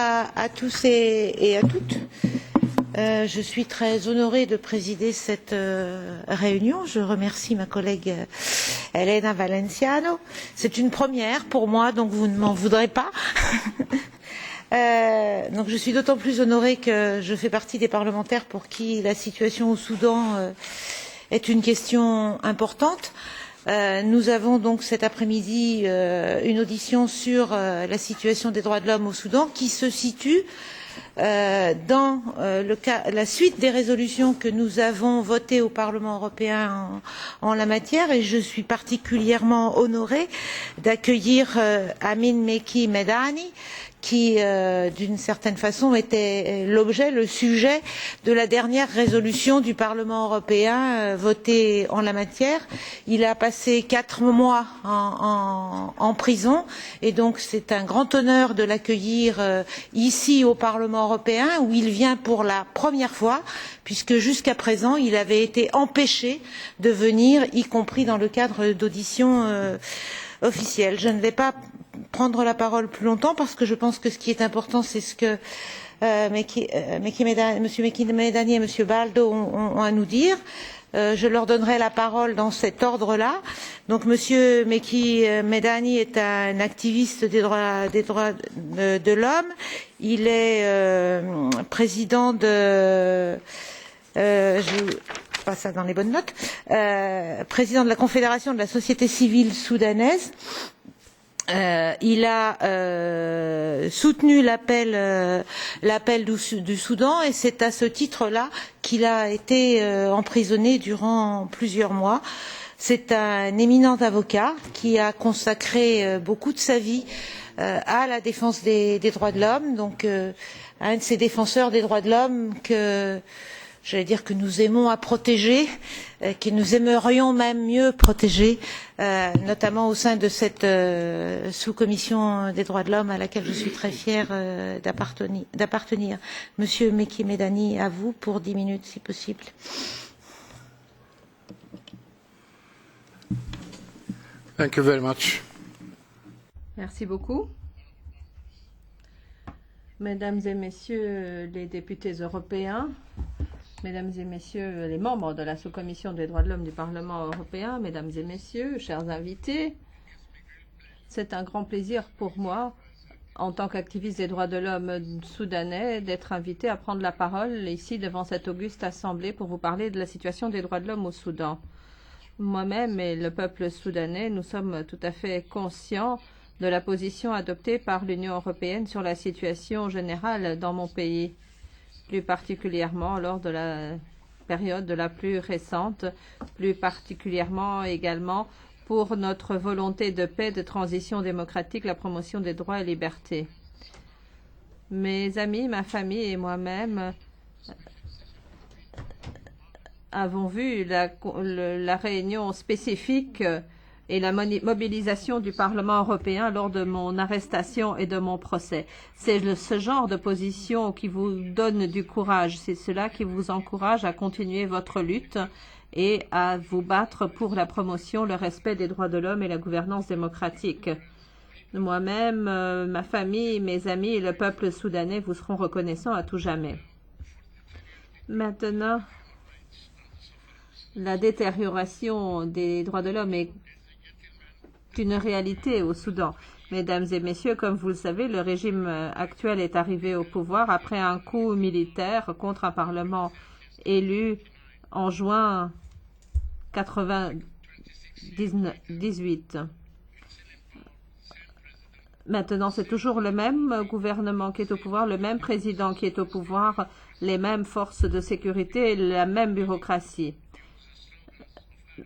À tous et à toutes. Je suis très honorée de présider cette réunion. Je remercie ma collègue Elena Valenciano. C'est une première pour moi, donc vous ne m'en voudrez pas. Donc je suis d'autant plus honorée que je fais partie des parlementaires pour qui la situation au Soudan est une question importante. Nous avons donc cet après-midi une audition sur la situation des droits de l'homme au Soudan qui se situe dans la suite des résolutions que nous avons votées au Parlement européen en la matière, et je suis particulièrement honorée d'accueillir Amin Mekki Medani, qui d'une certaine façon était l'objet, le sujet de la dernière résolution du Parlement européen votée en la matière. Il a passé 4 mois en prison, et donc c'est un grand honneur de l'accueillir ici au Parlement européen, où il vient pour la première fois, puisque jusqu'à présent il avait été empêché de venir, y compris dans le cadre d'auditions officielles. Je ne vais pas prendre la parole plus longtemps parce que je pense que ce qui est important, c'est ce que M. Mekki Medani et M. Baldo ont à nous dire. Je leur donnerai la parole dans cet ordre-là. Donc, M. Mekki Medani est un activiste des droits de l'homme. Il est président de pas ça dans les bonnes notes, président de la Confédération de la société civile soudanaise. Il a soutenu l'appel du Soudan, et c'est à ce titre-là qu'il a été emprisonné durant plusieurs mois. C'est un éminent avocat qui a consacré beaucoup de sa vie à la défense des droits de l'homme, donc un de ces défenseurs des droits de l'homme que j'allais dire que nous aimons à protéger, que nous aimerions même mieux protéger, notamment au sein de cette sous-commission des droits de l'homme à laquelle je suis très fière d'appartenir. Monsieur Mekki Medani, à vous pour 10 minutes si possible. Thank you very much. Merci beaucoup. Mesdames et messieurs les députés européens, Mesdames et messieurs les membres de la sous-commission des droits de l'homme du Parlement européen, mesdames et messieurs, chers invités, c'est un grand plaisir pour moi, en tant qu'activiste des droits de l'homme soudanais, d'être invité à prendre la parole ici devant cette auguste assemblée pour vous parler de la situation des droits de l'homme au Soudan. Moi-même et le peuple soudanais, nous sommes tout à fait conscients de la position adoptée par l'Union européenne sur la situation générale dans mon pays, plus particulièrement lors de la période la plus récente, plus particulièrement également pour notre volonté de paix, de transition démocratique, la promotion des droits et libertés. Mes amis, ma famille et moi-même avons vu la réunion spécifique et la mobilisation du Parlement européen lors de mon arrestation et de mon procès. C'est ce genre de position qui vous donne du courage. C'est cela qui vous encourage à continuer votre lutte et à vous battre pour la promotion, le respect des droits de l'homme et la gouvernance démocratique. Moi-même, ma famille, mes amis et le peuple soudanais vous seront reconnaissants à tout jamais. Maintenant, la détérioration des droits de l'homme est une réalité au Soudan. Mesdames et messieurs, comme vous le savez, le régime actuel est arrivé au pouvoir après un coup militaire contre un parlement élu en juin 1998. Maintenant, c'est toujours le même gouvernement qui est au pouvoir, le même président qui est au pouvoir, les mêmes forces de sécurité et la même bureaucratie.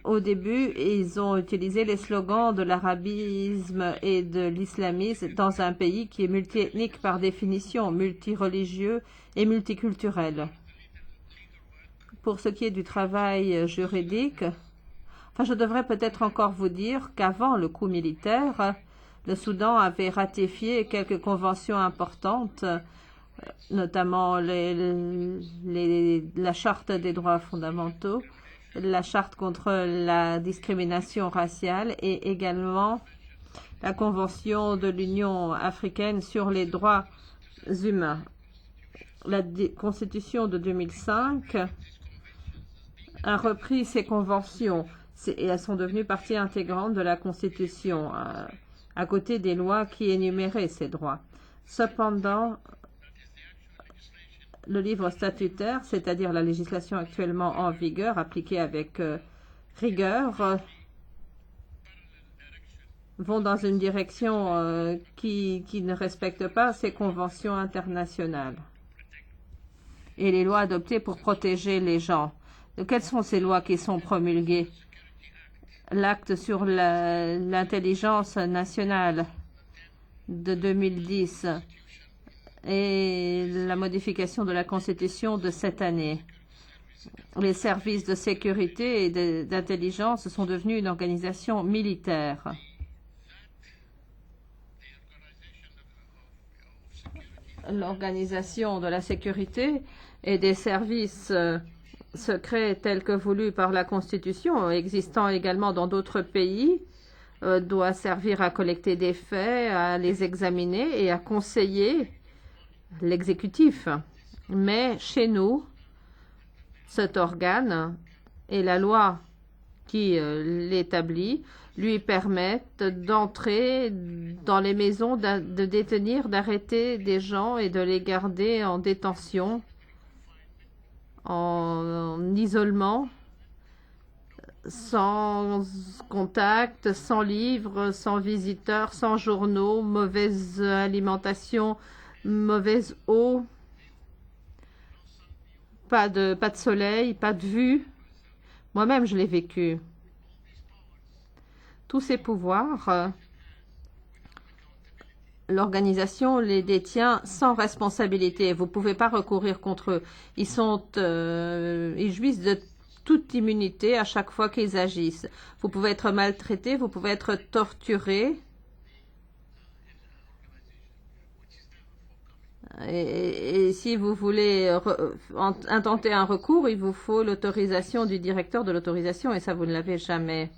Au début, ils ont utilisé les slogans de l'arabisme et de l'islamisme dans un pays qui est multiethnique par définition, multireligieux et multiculturel. Pour ce qui est du travail juridique, je devrais peut-être encore vous dire qu'avant le coup militaire, le Soudan avait ratifié quelques conventions importantes, notamment la Charte des droits fondamentaux, la charte contre la discrimination raciale et également la Convention de l'Union africaine sur les droits humains. La Constitution de 2005 a repris ces conventions et elles sont devenues partie intégrante de la Constitution, à côté des lois qui énuméraient ces droits. Cependant, le livre statutaire, c'est-à-dire la législation actuellement en vigueur, appliquée avec rigueur, vont dans une direction qui ne respecte pas ces conventions internationales et les lois adoptées pour protéger les gens. Quelles sont ces lois qui sont promulguées? L'acte sur l'intelligence nationale de 2010 et la modification de la Constitution de cette année. Les services de sécurité et d'intelligence sont devenus une organisation militaire. L'organisation de la sécurité et des services secrets tels que voulus par la Constitution, existant également dans d'autres pays, doit servir à collecter des faits, à les examiner et à conseiller l'exécutif. Mais chez nous, cet organe et la loi qui l'établit lui permettent d'entrer dans les maisons, de détenir, d'arrêter des gens et de les garder en détention, en isolement, sans contact, sans livres, sans visiteurs, sans journaux, mauvaise alimentation, mauvaise eau, pas de soleil, pas de vue. Moi-même, je l'ai vécu. Tous ces pouvoirs, l'organisation les détient sans responsabilité. Vous ne pouvez pas recourir contre eux. Ils jouissent de toute immunité à chaque fois qu'ils agissent. Vous pouvez être maltraité, vous pouvez être torturé. Et si vous voulez intenter un recours, il vous faut l'autorisation du directeur de l'autorisation et ça, vous ne l'avez jamais.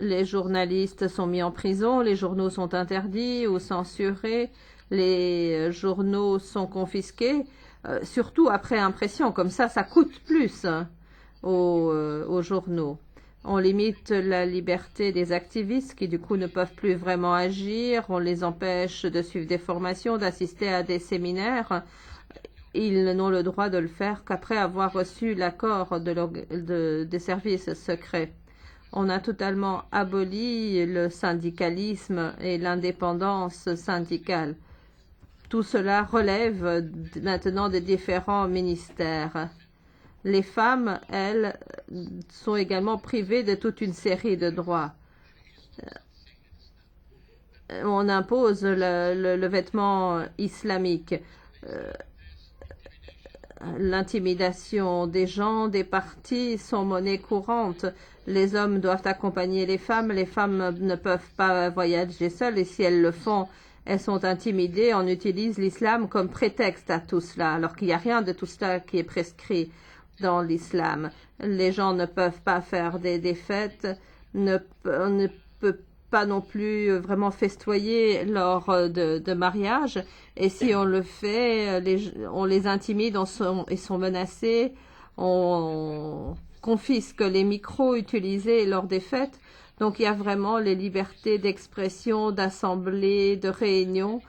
Les journalistes sont mis en prison, les journaux sont interdits ou censurés, les journaux sont confisqués, surtout après impression. Comme ça coûte plus aux journaux. On limite la liberté des activistes qui du coup ne peuvent plus vraiment agir. On les empêche de suivre des formations, d'assister à des séminaires. Ils n'ont le droit de le faire qu'après avoir reçu l'accord des services secrets. On a totalement aboli le syndicalisme et l'indépendance syndicale. Tout cela relève maintenant des différents ministères. Les femmes, elles, sont également privées de toute une série de droits. On impose le vêtement islamique, l'intimidation des gens, des partis sont monnaie courante. Les hommes doivent accompagner les femmes ne peuvent pas voyager seules et si elles le font, elles sont intimidées. On utilise l'islam comme prétexte à tout cela, alors qu'il n'y a rien de tout cela qui est prescrit dans l'islam. Les gens ne peuvent pas faire des fêtes, on ne peut pas non plus vraiment festoyer lors de mariage. Et si on le fait, on les intimide, ils sont menacés, on confisque les micros utilisés lors des fêtes. Donc il y a vraiment les libertés d'expression, d'assemblée, de réunion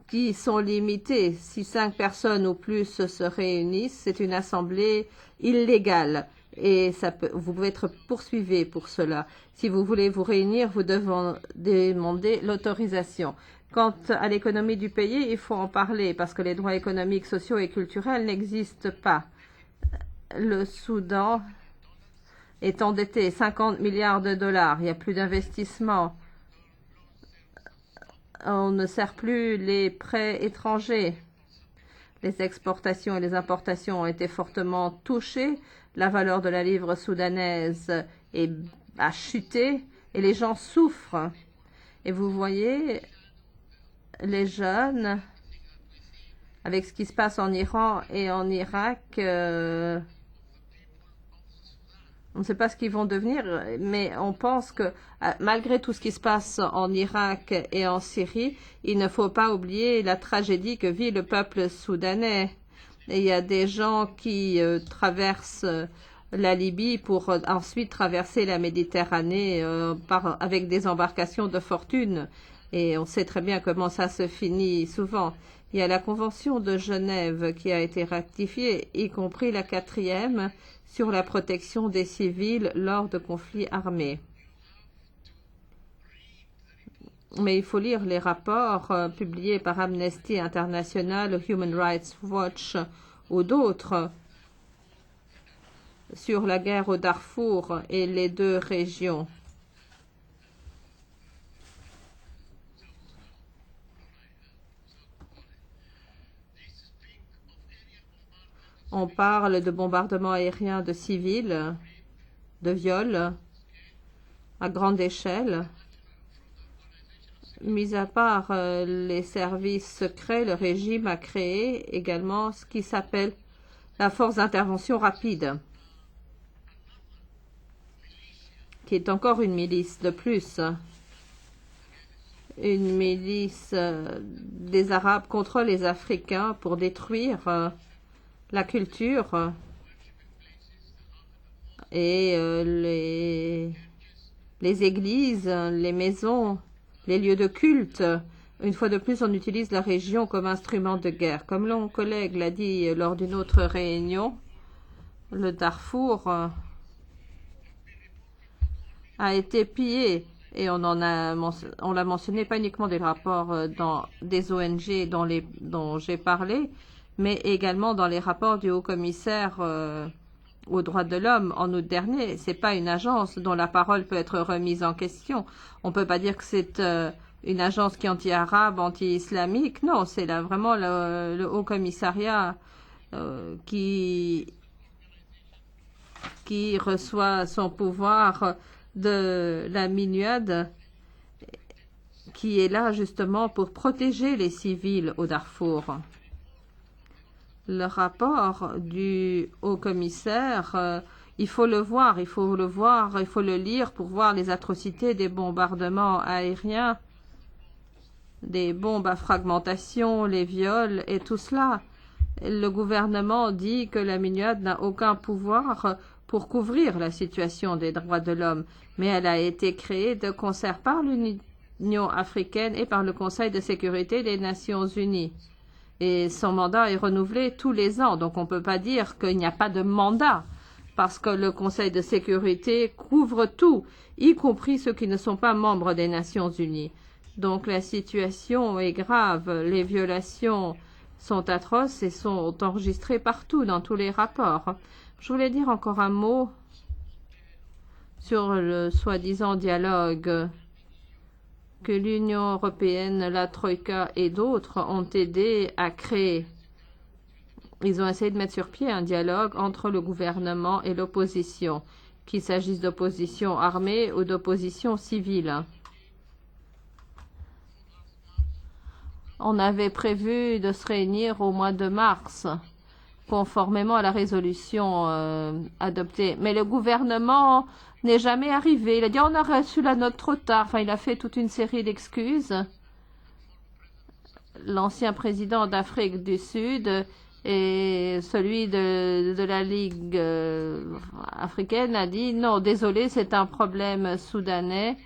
qui sont limitées. Si 5 personnes ou plus se réunissent, c'est une assemblée illégale. Et vous pouvez être poursuivi pour cela. Si vous voulez vous réunir, vous devez demander l'autorisation. Quant à l'économie du pays, il faut en parler parce que les droits économiques, sociaux et culturels n'existent pas. Le Soudan est endetté 50 milliards de dollars. Il n'y a plus d'investissement. On ne sert plus les prêts étrangers. Les exportations et les importations ont été fortement touchées. La valeur de la livre soudanaise a chuté et les gens souffrent. Et vous voyez, les jeunes, avec ce qui se passe en Iran et en Irak, On ne sait pas ce qu'ils vont devenir, mais on pense que malgré tout ce qui se passe en Irak et en Syrie, il ne faut pas oublier la tragédie que vit le peuple soudanais. Et il y a des gens qui traversent la Libye pour ensuite traverser la Méditerranée avec des embarcations de fortune. Et on sait très bien comment ça se finit souvent. Il y a la Convention de Genève qui a été ratifiée, y compris la 4e, sur la protection des civils lors de conflits armés. Mais il faut lire les rapports publiés par Amnesty International, Human Rights Watch ou d'autres sur la guerre au Darfour et les deux régions. On parle de bombardements aériens de civils, de viols à grande échelle. Mis à part les services secrets, le régime a créé également ce qui s'appelle la force d'intervention rapide, qui est encore une milice de plus. Une milice des Arabes contre les Africains pour détruire la culture et les églises, les maisons, les lieux de culte. Une fois de plus, on utilise la région comme instrument de guerre. Comme mon collègue l'a dit lors d'une autre réunion, le Darfour a été pillé et on l'a mentionné pas uniquement des rapports dans des ONG dont j'ai parlé, mais également dans les rapports du haut-commissaire aux droits de l'homme en août dernier. Ce n'est pas une agence dont la parole peut être remise en question. On ne peut pas dire que c'est une agence qui est anti-arabe, anti-islamique. Non, c'est là vraiment le haut-commissariat qui reçoit son pouvoir de la MINUAD, qui est là justement pour protéger les civils au Darfour. Le rapport du haut-commissaire, il faut le voir, il faut le lire pour voir les atrocités des bombardements aériens, des bombes à fragmentation, les viols et tout cela. Le gouvernement dit que la MINUAD n'a aucun pouvoir pour couvrir la situation des droits de l'homme, mais elle a été créée de concert par l'Union africaine et par le Conseil de sécurité des Nations unies. Et son mandat est renouvelé tous les ans. Donc on ne peut pas dire qu'il n'y a pas de mandat, parce que le Conseil de sécurité couvre tout, y compris ceux qui ne sont pas membres des Nations unies. Donc la situation est grave, les violations sont atroces et sont enregistrées partout dans tous les rapports. Je voulais dire encore un mot sur le soi-disant dialogue que l'Union européenne, la Troïka et d'autres ont aidé à créer. Ils ont essayé de mettre sur pied un dialogue entre le gouvernement et l'opposition, qu'il s'agisse d'opposition armée ou d'opposition civile. On avait prévu de se réunir au mois de mars, conformément à la résolution adoptée. Mais le gouvernement n'est jamais arrivé. Il a dit on a reçu la note trop tard. Enfin, il a fait toute une série d'excuses. L'ancien président d'Afrique du Sud et celui de la Ligue africaine a dit non, désolé, c'est un problème soudanais.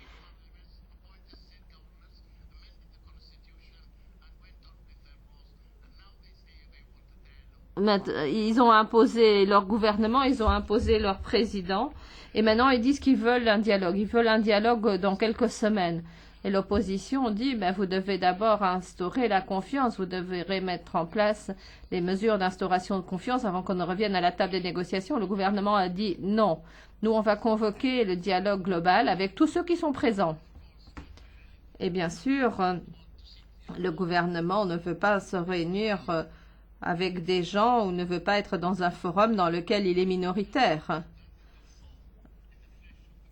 Ils ont imposé leur gouvernement, ils ont imposé leur président, et maintenant ils disent qu'ils veulent un dialogue. Ils veulent un dialogue dans quelques semaines. Et l'opposition dit, vous devez d'abord instaurer la confiance, vous devrez mettre en place les mesures d'instauration de confiance avant qu'on ne revienne à la table des négociations. Le gouvernement a dit non. Nous, on va convoquer le dialogue global avec tous ceux qui sont présents. Et bien sûr, le gouvernement ne veut pas se réunir avec des gens ou ne veut pas être dans un forum dans lequel il est minoritaire.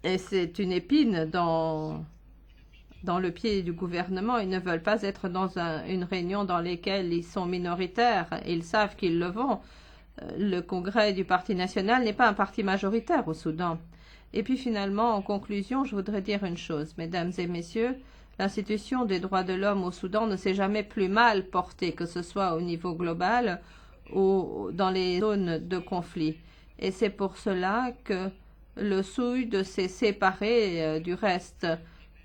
Et c'est une épine dans le pied du gouvernement. Ils ne veulent pas être dans une réunion dans laquelle ils sont minoritaires. Ils savent qu'ils le vont. le congrès du Parti national n'est pas un parti majoritaire au Soudan. Et puis finalement, en conclusion, je voudrais dire une chose, mesdames et messieurs, l'institution des droits de l'homme au Soudan ne s'est jamais plus mal portée, que ce soit au niveau global ou dans les zones de conflit. Et c'est pour cela que le Soudan s'est séparé du reste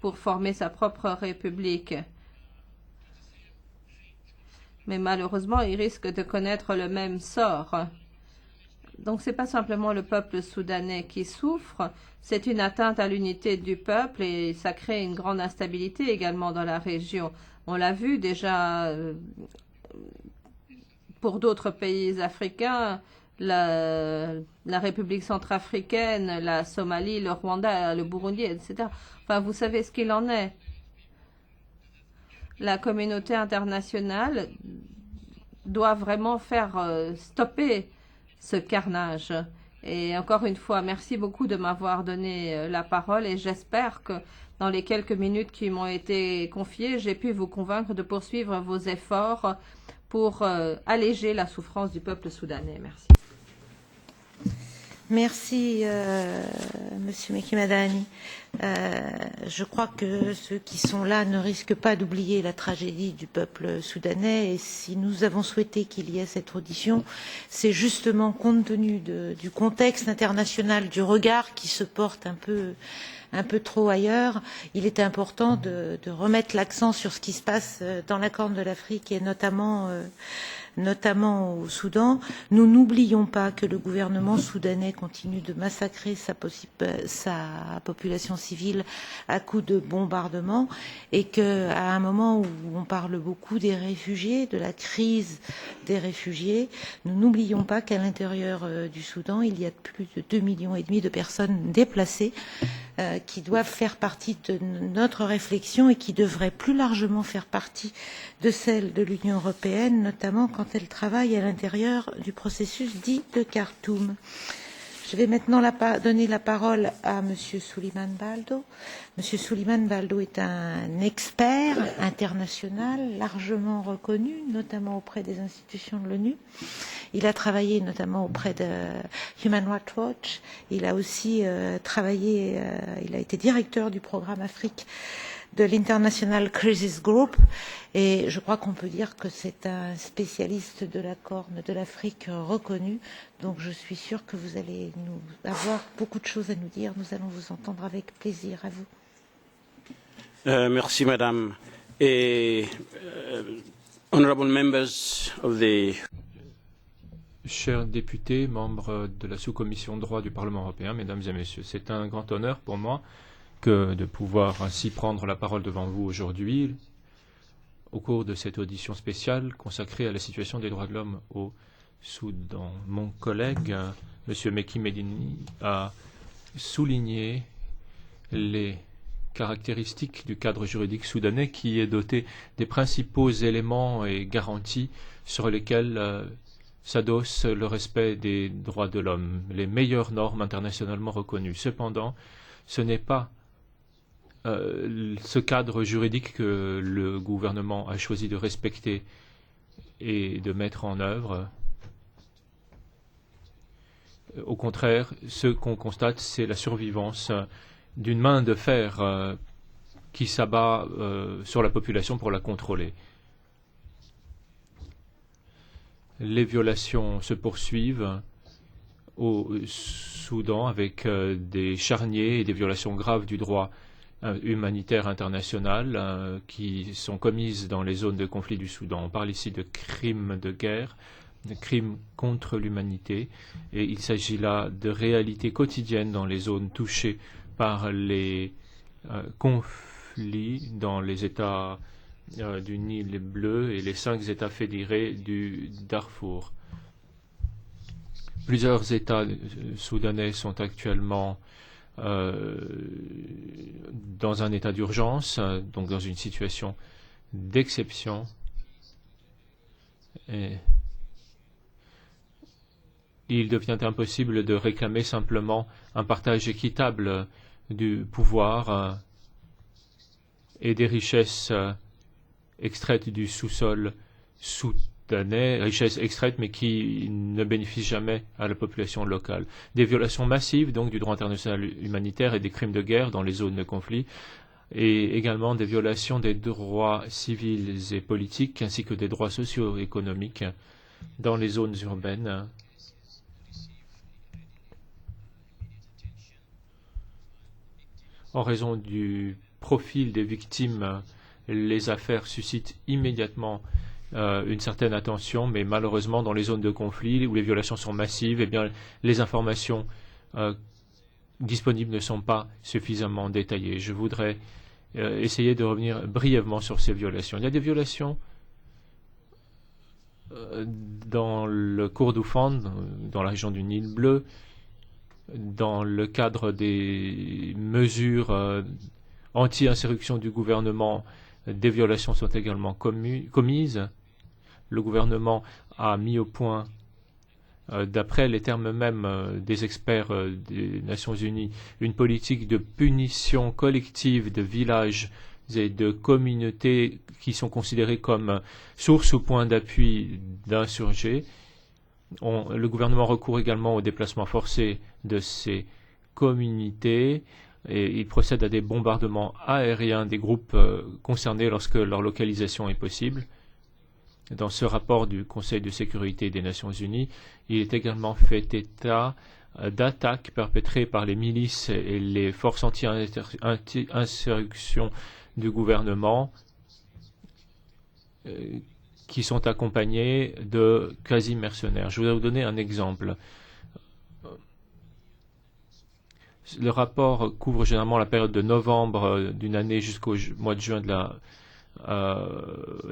pour former sa propre république. Mais malheureusement, il risque de connaître le même sort. Donc ce n'est pas simplement le peuple soudanais qui souffre, c'est une atteinte à l'unité du peuple et ça crée une grande instabilité également dans la région. On l'a vu déjà pour d'autres pays africains, la République centrafricaine, la Somalie, le Rwanda, le Burundi, etc. Enfin, vous savez ce qu'il en est. La communauté internationale doit vraiment faire stopper ce carnage. Et encore une fois, merci beaucoup de m'avoir donné la parole et j'espère que dans les quelques minutes qui m'ont été confiées, j'ai pu vous convaincre de poursuivre vos efforts pour alléger la souffrance du peuple soudanais. Merci. Merci, Monsieur Mekimadani. Je crois que ceux qui sont là ne risquent pas d'oublier la tragédie du peuple soudanais. Et si nous avons souhaité qu'il y ait cette audition, c'est justement compte tenu du contexte international, du regard qui se porte un peu trop ailleurs. Il est important de remettre l'accent sur ce qui se passe dans la Corne de l'Afrique et notamment au Soudan. Nous n'oublions pas que le gouvernement soudanais continue de massacrer sa population civile à coups de bombardements et qu'à un moment où on parle beaucoup des réfugiés, de la crise des réfugiés, nous n'oublions pas qu'à l'intérieur du Soudan, il y a plus de 2,5 millions de personnes déplacées qui doivent faire partie de notre réflexion et qui devraient plus largement faire partie de celle de l'Union européenne, notamment quand elle travaille à l'intérieur du processus dit de Khartoum. Je vais maintenant donner la parole à Monsieur Souleymane Baldo. Monsieur Souleymane Baldo est un expert international largement reconnu, notamment auprès des institutions de l'ONU. Il a travaillé notamment auprès de Human Rights Watch. Il a aussi travaillé, il a été directeur du programme Afrique de l'International Crisis Group et je crois qu'on peut dire que c'est un spécialiste de la Corne de l'Afrique reconnu. Donc je suis sûre que vous allez avoir beaucoup de choses à nous dire. Nous allons vous entendre avec plaisir. À vous. Merci, Madame. Et honorable members of the Chers députés, membres de la sous-commission droit du Parlement européen, mesdames et messieurs, c'est un grand honneur pour moi que de pouvoir ainsi prendre la parole devant vous aujourd'hui au cours de cette audition spéciale consacrée à la situation des droits de l'homme au Soudan. Mon collègue, M. Meki Medini, a souligné les caractéristiques du cadre juridique soudanais qui est doté des principaux éléments et garanties sur lesquels s'adosse le respect des droits de l'homme, les meilleures normes internationalement reconnues. Cependant, ce n'est pas ce cadre juridique que le gouvernement a choisi de respecter et de mettre en œuvre. Au contraire, ce qu'on constate, c'est la survivance d'une main de fer qui s'abat sur la population pour la contrôler. Les violations se poursuivent au Soudan avec des charniers et des violations graves du droit humanitaire international qui sont commises dans les zones de conflit du Soudan. On parle ici de crimes de guerre, de crimes contre l'humanité, et il s'agit là de réalités quotidiennes dans les zones touchées par les conflits dans les États du Nil bleu et les 5 États fédérés du Darfour. Plusieurs États soudanais sont actuellement dans un état d'urgence, donc dans une situation d'exception. Et il devient impossible de réclamer simplement un partage équitable du pouvoir et des richesses extraites du sous-sol soudanais, richesses extraites, mais qui ne bénéficient jamais à la population locale. Des violations massives donc du droit international humanitaire et des crimes de guerre dans les zones de conflit, et également des violations des droits civils et politiques, ainsi que des droits socio-économiques dans les zones urbaines. En raison du profil des victimes, les affaires suscitent immédiatement une certaine attention, mais malheureusement, dans les zones de conflit où les violations sont massives, eh bien, les informations disponibles ne sont pas suffisamment détaillées. Je voudrais essayer de revenir brièvement sur ces violations. Il y a des violations dans le Kordofan, dans la région du Nil bleu, dans le cadre des mesures anti-insurrection du gouvernement. Des violations sont également commises. Le gouvernement a mis au point, d'après les termes mêmes des experts des Nations Unies, une politique de punition collective de villages et de communautés qui sont considérées comme source ou point d'appui d'insurgés. Le gouvernement recourt également au déplacement forcé de ces communautés et il procède à des bombardements aériens des groupes concernés lorsque leur localisation est possible. Dans ce rapport du Conseil de sécurité des Nations Unies, il est également fait état d'attaques perpétrées par les milices et les forces anti-insurrection du gouvernement qui sont accompagnées de quasi-mercenaires. Je voudrais vous donner un exemple. Le rapport couvre généralement la période de novembre d'une année jusqu'au mois de juin de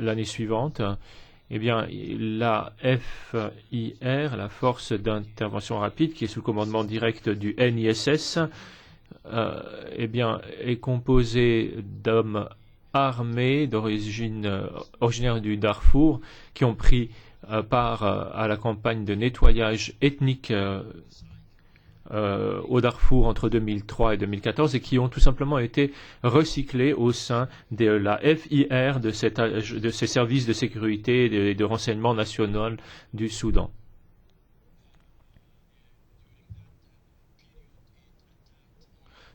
l'année suivante. Eh bien, la FIR, la force d'intervention rapide, qui est sous le commandement direct du NISS, eh bien, est composée d'hommes armés originaires du Darfour qui ont pris part à la campagne de nettoyage ethnique au Darfour entre 2003 et 2014 et qui ont tout simplement été recyclés au sein de la FIR, de ces services de sécurité et de renseignement national du Soudan.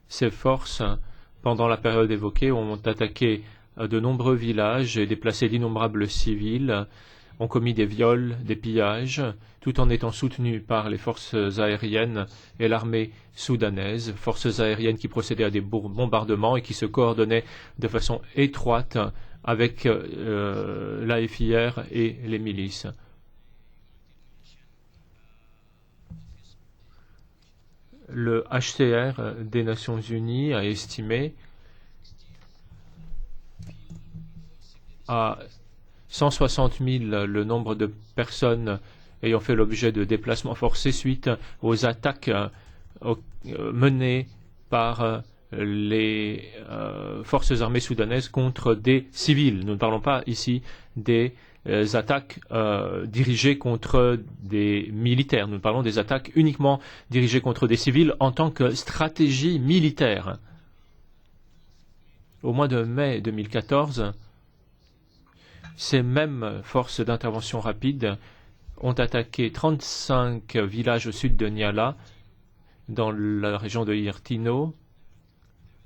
Ces forces, pendant la période évoquée, ont attaqué de nombreux villages et déplacé d'innombrables civils, ont commis des viols, des pillages, tout en étant soutenus par les forces aériennes et l'armée soudanaise, forces aériennes qui procédaient à des bombardements et qui se coordonnaient de façon étroite avec la FIR et les milices. Le HCR des Nations Unies a estimé à 160 000 le nombre de personnes ayant fait l'objet de déplacements forcés suite aux attaques menées par les forces armées soudanaises contre des civils. Nous ne parlons pas ici des attaques dirigées contre des militaires. Nous parlons des attaques uniquement dirigées contre des civils en tant que stratégie militaire. Au mois de mai 2014, ces mêmes forces d'intervention rapide ont attaqué 35 villages au sud de Niala, dans la région de Irtino,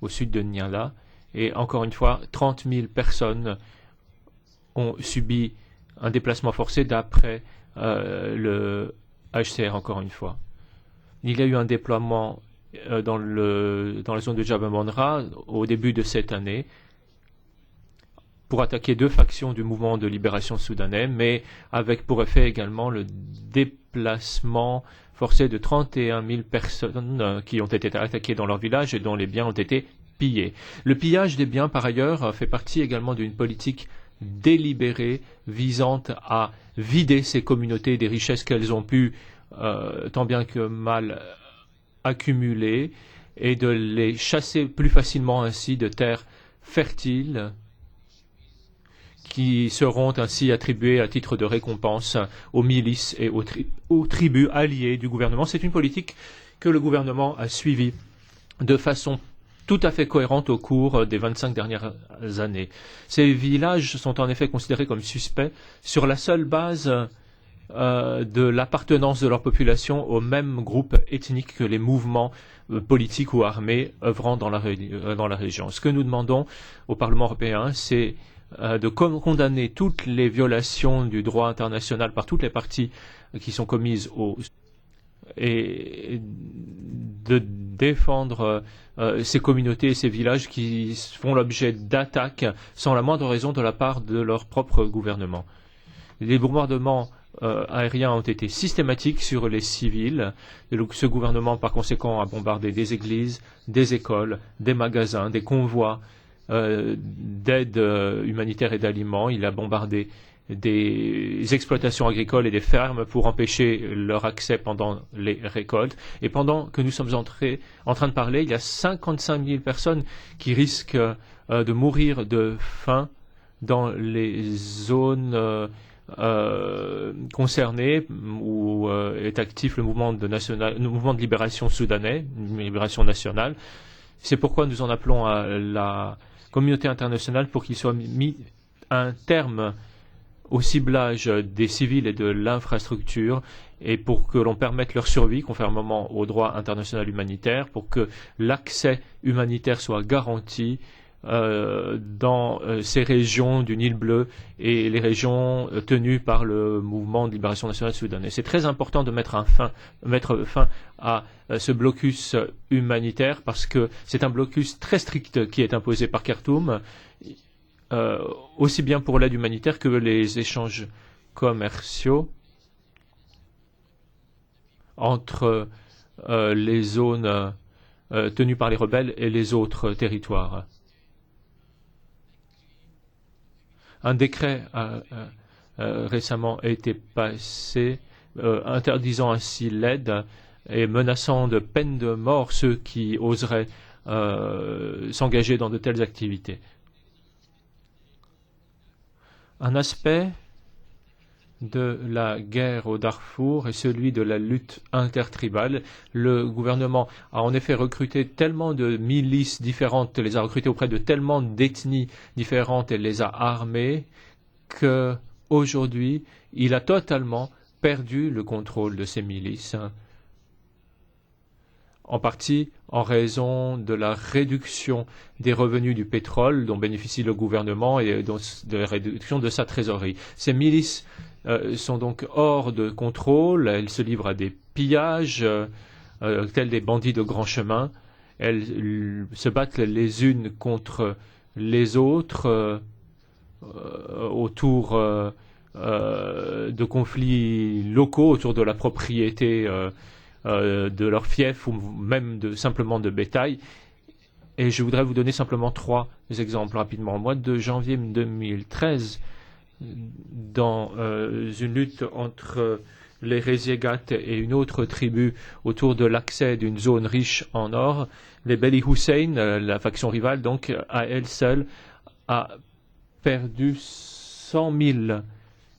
au sud de Niala, et encore une fois, 30 000 personnes ont subi un déplacement forcé d'après le HCR, encore une fois. Il y a eu un déploiement dans la zone de Jabal Mondra au début de cette année, pour attaquer deux factions du mouvement de libération soudanais, mais avec pour effet également le déplacement forcé de 31 000 personnes qui ont été attaquées dans leur village et dont les biens ont été pillés. Le pillage des biens, par ailleurs, fait partie également d'une politique délibérée visant à vider ces communautés des richesses qu'elles ont pu, tant bien que mal, accumuler et de les chasser plus facilement ainsi de terres fertiles qui seront ainsi attribuées à titre de récompense aux milices et aux tribus alliées du gouvernement. C'est une politique que le gouvernement a suivie de façon tout à fait cohérente au cours des 25 dernières années. Ces villages sont en effet considérés comme suspects sur la seule base de l'appartenance de leur population au même groupe ethnique que les mouvements politiques ou armés œuvrant dans la région. Ce que nous demandons au Parlement européen, c'est de condamner toutes les violations du droit international par toutes les parties qui sont commises et de défendre ces communautés et ces villages qui font l'objet d'attaques sans la moindre raison de la part de leur propre gouvernement. Les bombardements aériens ont été systématiques sur les civils. Et donc, ce gouvernement, par conséquent, a bombardé des églises, des écoles, des magasins, des convois d'aide humanitaire et d'aliments. Il a bombardé des exploitations agricoles et des fermes pour empêcher leur accès pendant les récoltes. Et pendant que nous sommes en train de parler, il y a 55 000 personnes qui risquent de mourir de faim dans les zones concernées où est actif le mouvement de libération soudanais, une libération nationale. C'est pourquoi nous en appelons à la communauté internationale pour qu'il soit mis un terme au ciblage des civils et de l'infrastructure et pour que l'on permette leur survie conformément au droit international humanitaire, pour que l'accès humanitaire soit garanti dans ces régions du Nil bleu et les régions tenues par le mouvement de libération nationale soudanais. C'est très important de mettre fin à ce blocus humanitaire parce que c'est un blocus très strict qui est imposé par Khartoum, aussi bien pour l'aide humanitaire que les échanges commerciaux entre les zones tenues par les rebelles et les autres territoires. Un décret a récemment été passé interdisant ainsi l'aide et menaçant de peine de mort ceux qui oseraient s'engager dans de telles activités. Un aspect de la guerre au Darfour est celui de la lutte intertribale. Le gouvernement a en effet recruté tellement de milices différentes, les a recrutées auprès de tellement d'ethnies différentes et les a armées qu'aujourd'hui, il a totalement perdu le contrôle de ces milices. En partie en raison de la réduction des revenus du pétrole dont bénéficie le gouvernement et de la réduction de sa trésorerie. Ces milices sont donc hors de contrôle, elles se livrent à des pillages, tels des bandits de grand chemin, elles se battent les unes contre les autres autour de conflits locaux, autour de la propriété de leur fief ou même simplement de bétail. Et je voudrais vous donner simplement 3 exemples rapidement. Au mois de janvier 2013, dans une lutte entre les Reziégat et une autre tribu autour de l'accès d'une zone riche en or, les Beli Hussein, la faction rivale, donc à elle seule, a perdu 100 000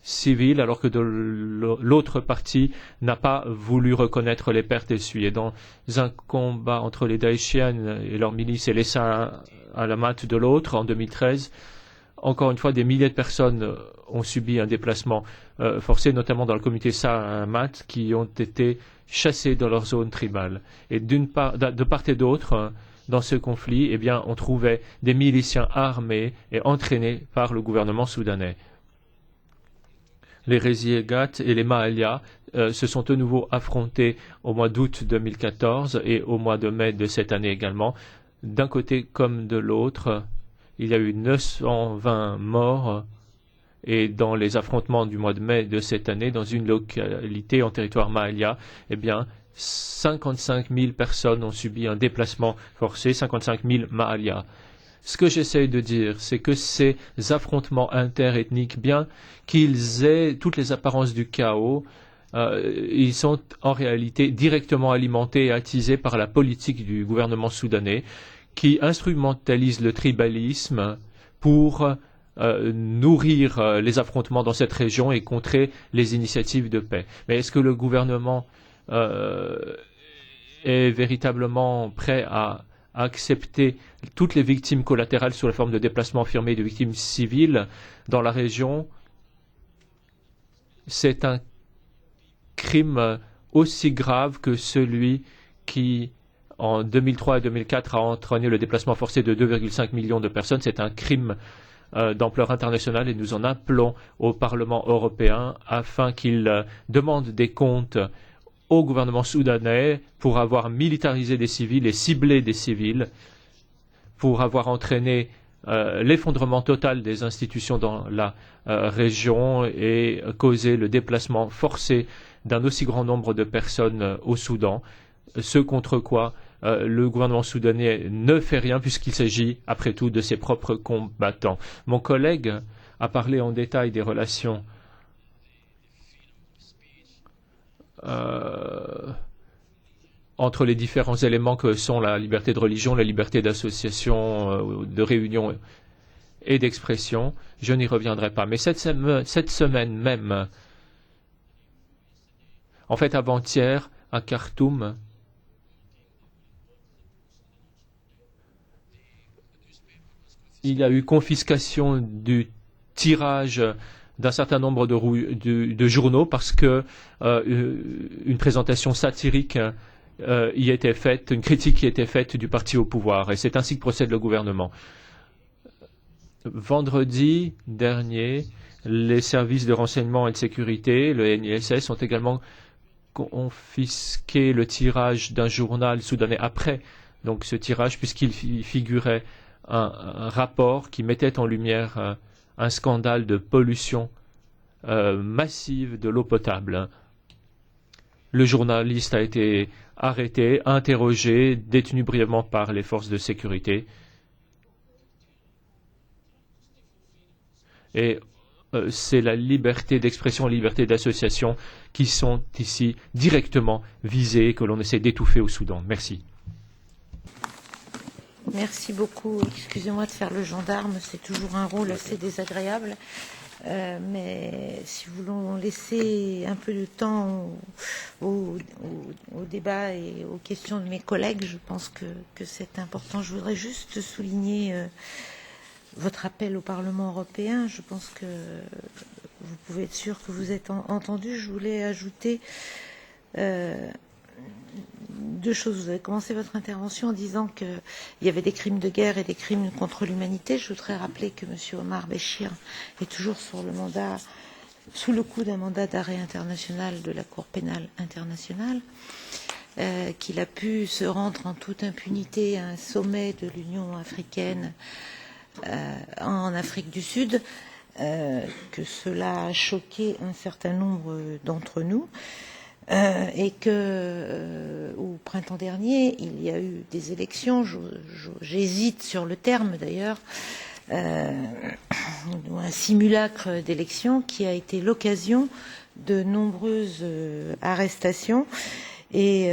civils, alors que de l'autre partie n'a pas voulu reconnaître les pertes essuyées. Dans un combat entre les Daeshiens et leurs milices et les Salamat de l'autre, en 2013, encore une fois, des milliers de personnes ont subi un déplacement forcé, notamment dans la communauté Salamat, qui ont été chassés dans leur zone tribale. Et de part et d'autre, dans ce conflit, eh bien, on trouvait des miliciens armés et entraînés par le gouvernement soudanais. Les Reziégat et les Mahalia se sont de nouveau affrontés au mois d'août 2014 et au mois de mai de cette année également. D'un côté comme de l'autre, il y a eu 920 morts et dans les affrontements du mois de mai de cette année, dans une localité en territoire Mahalia, eh bien, 55 000 personnes ont subi un déplacement forcé, 55 000 Mahalia. Ce que j'essaie de dire, c'est que ces affrontements interethniques, bien qu'ils aient toutes les apparences du chaos, ils sont en réalité directement alimentés et attisés par la politique du gouvernement soudanais qui instrumentalise le tribalisme pour nourrir les affrontements dans cette région et contrer les initiatives de paix. Mais est-ce que le gouvernement est véritablement prêt à accepter toutes les victimes collatérales sous la forme de déplacements affirmés de victimes civiles dans la région. C'est un crime aussi grave que celui qui, en 2003 et 2004, a entraîné le déplacement forcé de 2,5 millions de personnes. C'est un crime d'ampleur internationale et nous en appelons au Parlement européen afin qu'il demande des comptes au gouvernement soudanais pour avoir militarisé des civils et ciblé des civils, pour avoir entraîné l'effondrement total des institutions dans la région et causé le déplacement forcé d'un aussi grand nombre de personnes au Soudan, ce contre quoi le gouvernement soudanais ne fait rien puisqu'il s'agit, après tout, de ses propres combattants. Mon collègue a parlé en détail des relations entre les différents éléments que sont la liberté de religion, la liberté d'association, de réunion et d'expression. Je n'y reviendrai pas. Mais cette semaine même, en fait avant-hier, à Khartoum, il y a eu confiscation du tirage d'un certain nombre de journaux parce que une présentation satirique y était faite, une critique y était faite du parti au pouvoir. Et c'est ainsi que procède le gouvernement. Vendredi dernier, les services de renseignement et de sécurité, le NISS, ont également confisqué le tirage d'un journal soudanais après donc ce tirage, puisqu'il figurait un rapport qui mettait en lumière un scandale de pollution massive de l'eau potable. Le journaliste a été arrêté, interrogé, détenu brièvement par les forces de sécurité. Et c'est la liberté d'expression, la liberté d'association qui sont ici directement visées et que l'on essaie d'étouffer au Soudan. Merci. Merci beaucoup. Excusez-moi de faire le gendarme, c'est toujours un rôle assez désagréable. Mais si vous voulez laisser un peu de temps au débat et aux questions de mes collègues, je pense que c'est important. Je voudrais juste souligner votre appel au Parlement européen. Je pense que vous pouvez être sûr que vous êtes entendu. Je voulais ajouter deux choses. Vous avez commencé votre intervention en disant qu'il y avait des crimes de guerre et des crimes contre l'humanité. Je voudrais rappeler que M. Omar Béchir est toujours sous le coup d'un mandat d'arrêt international de la Cour pénale internationale, qu'il a pu se rendre en toute impunité à un sommet de l'Union africaine en Afrique du Sud, que cela a choqué un certain nombre d'entre nous. Et que au printemps dernier, il y a eu des élections, j'hésite sur le terme d'ailleurs, un simulacre d'élection qui a été l'occasion de nombreuses arrestations et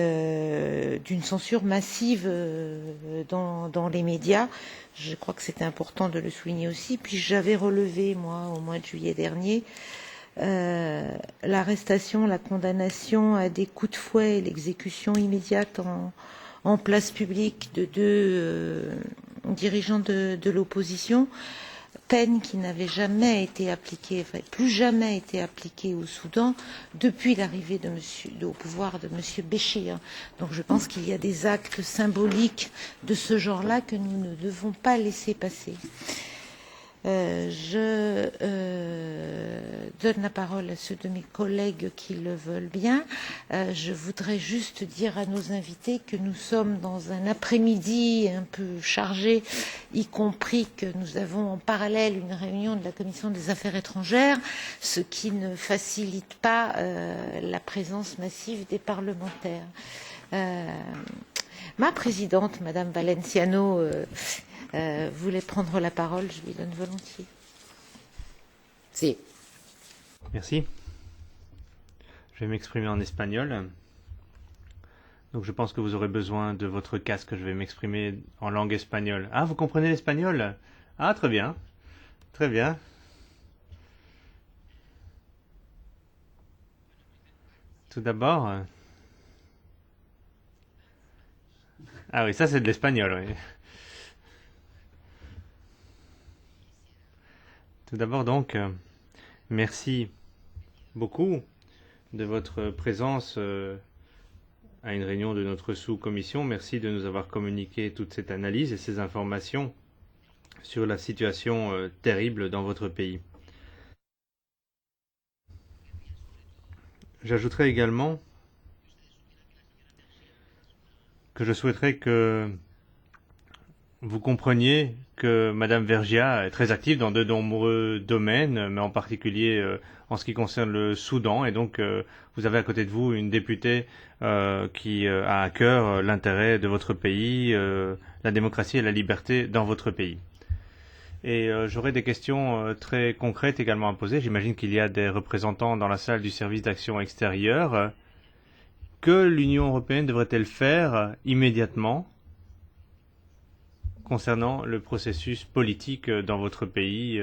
d'une censure massive dans les médias. Je crois que c'était important de le souligner aussi. Puis j'avais relevé, moi, au mois de juillet dernier, l'arrestation, la condamnation à des coups de fouet et l'exécution immédiate en place publique de deux dirigeants de l'opposition, peine qui n'avait jamais été appliquée, enfin, plus jamais été appliquée au Soudan depuis l'arrivée au pouvoir de M. Béchir. Donc je pense qu'il y a des actes symboliques de ce genre-là que nous ne devons pas laisser passer. Je donne la parole à ceux de mes collègues qui le veulent bien. Je voudrais juste dire à nos invités que nous sommes dans un après-midi un peu chargé, y compris que nous avons en parallèle une réunion de la Commission des affaires étrangères, ce qui ne facilite pas la présence massive des parlementaires. Ma présidente, Madame Valenciano, voulait prendre la parole, je lui donne volontiers. Si. Merci. Je vais m'exprimer en espagnol. Donc je pense que vous aurez besoin de votre casque. Je vais m'exprimer en langue espagnole. Ah, vous comprenez l'espagnol? Ah, très bien. Très bien. Tout d'abord, Ah oui, ça c'est de l'espagnol, oui. Tout d'abord donc, merci beaucoup de votre présence à une réunion de notre sous-commission. Merci de nous avoir communiqué toute cette analyse et ces informations sur la situation terrible dans votre pays. J'ajouterai également que je souhaiterais que vous compreniez que Madame Vergiat est très active dans de nombreux domaines, mais en particulier en ce qui concerne le Soudan. Et donc, vous avez à côté de vous une députée qui a à cœur l'intérêt de votre pays, la démocratie et la liberté dans votre pays. Et j'aurais des questions très concrètes également à poser. J'imagine qu'il y a des représentants dans la salle du service d'action extérieure. Que l'Union européenne devrait-elle faire immédiatement concernant le processus politique dans votre pays,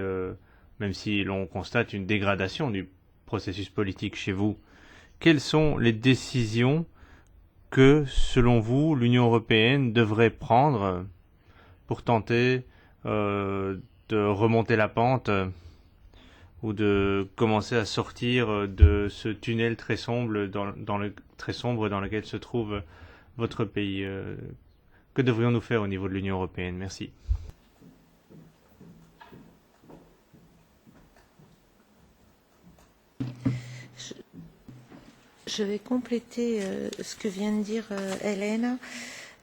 même si l'on constate une dégradation du processus politique chez vous? Quelles sont les décisions que, selon vous, l'Union européenne devrait prendre pour tenter de remonter la pente ou de commencer à sortir de ce tunnel très sombre dans lequel se trouve votre pays? Que devrions-nous faire au niveau de l'Union européenne? Merci. Je vais compléter ce que vient de dire Hélène,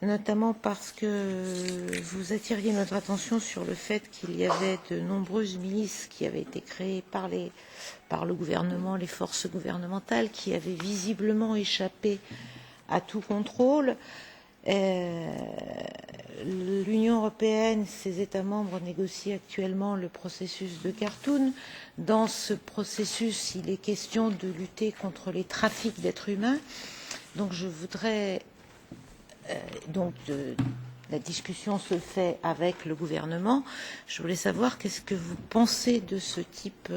notamment parce que vous attiriez notre attention sur le fait qu'il y avait de nombreuses milices qui avaient été créées par le gouvernement, les forces gouvernementales, qui avaient visiblement échappé à tout contrôle. L'Union européenne, ses États membres négocient actuellement le processus de Khartoum. Dans ce processus, il est question de lutter contre les trafics d'êtres humains. Donc je voudrais la discussion se fait avec le gouvernement. Je voulais savoir qu'est-ce que vous pensez de ce type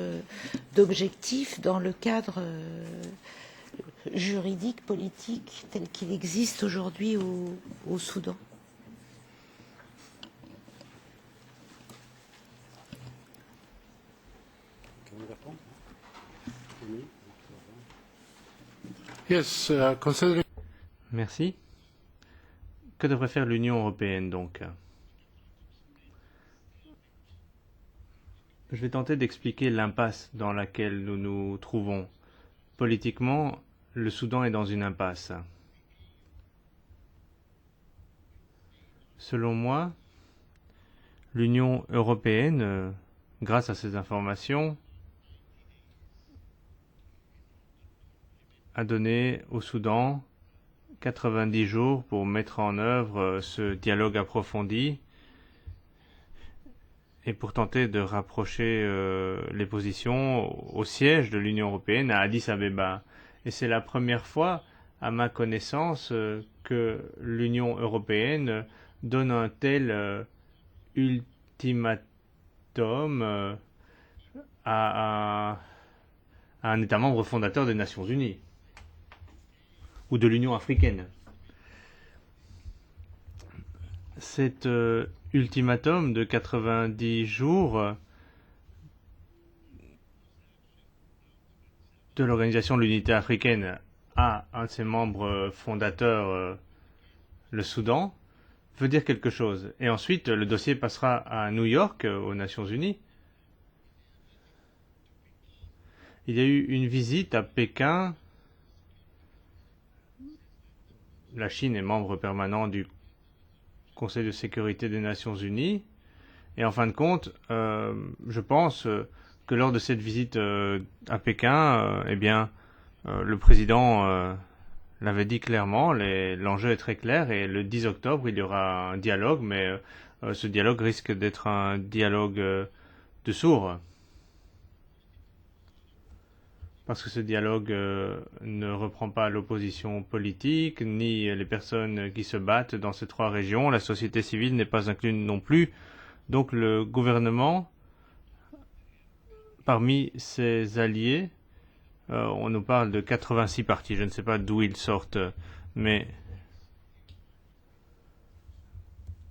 d'objectif dans le cadre juridique, politique, tel qu'il existe aujourd'hui au Soudan. Yes, considering... Merci. Que devrait faire l'Union européenne donc? Je vais tenter d'expliquer l'impasse dans laquelle nous nous trouvons. Politiquement, le Soudan est dans une impasse. Selon moi, l'Union européenne, grâce à ces informations, a donné au Soudan 90 jours pour mettre en œuvre ce dialogue approfondi et pour tenter de rapprocher les positions au siège de l'Union européenne à Addis Abeba. Et c'est la première fois, à ma connaissance, que l'Union européenne donne un tel ultimatum à un État membre fondateur des Nations Unies ou de l'Union africaine. Cet ultimatum de 90 jours de l'Organisation de l'Unité africaine à un de ses membres fondateurs, le Soudan, veut dire quelque chose. Et ensuite, le dossier passera à New York, aux Nations Unies. Il y a eu une visite à Pékin. La Chine est membre permanent du Conseil de sécurité des Nations Unies. Et en fin de compte, je pense que lors de cette visite à Pékin, le président l'avait dit clairement, l'enjeu est très clair et le 10 octobre, il y aura un dialogue, mais ce dialogue risque d'être un dialogue de sourds. Parce que ce dialogue ne reprend pas l'opposition politique, ni les personnes qui se battent dans ces trois régions. La société civile n'est pas inclue non plus. Donc le gouvernement, parmi ses alliés, on nous parle de 86 partis. Je ne sais pas d'où ils sortent, mais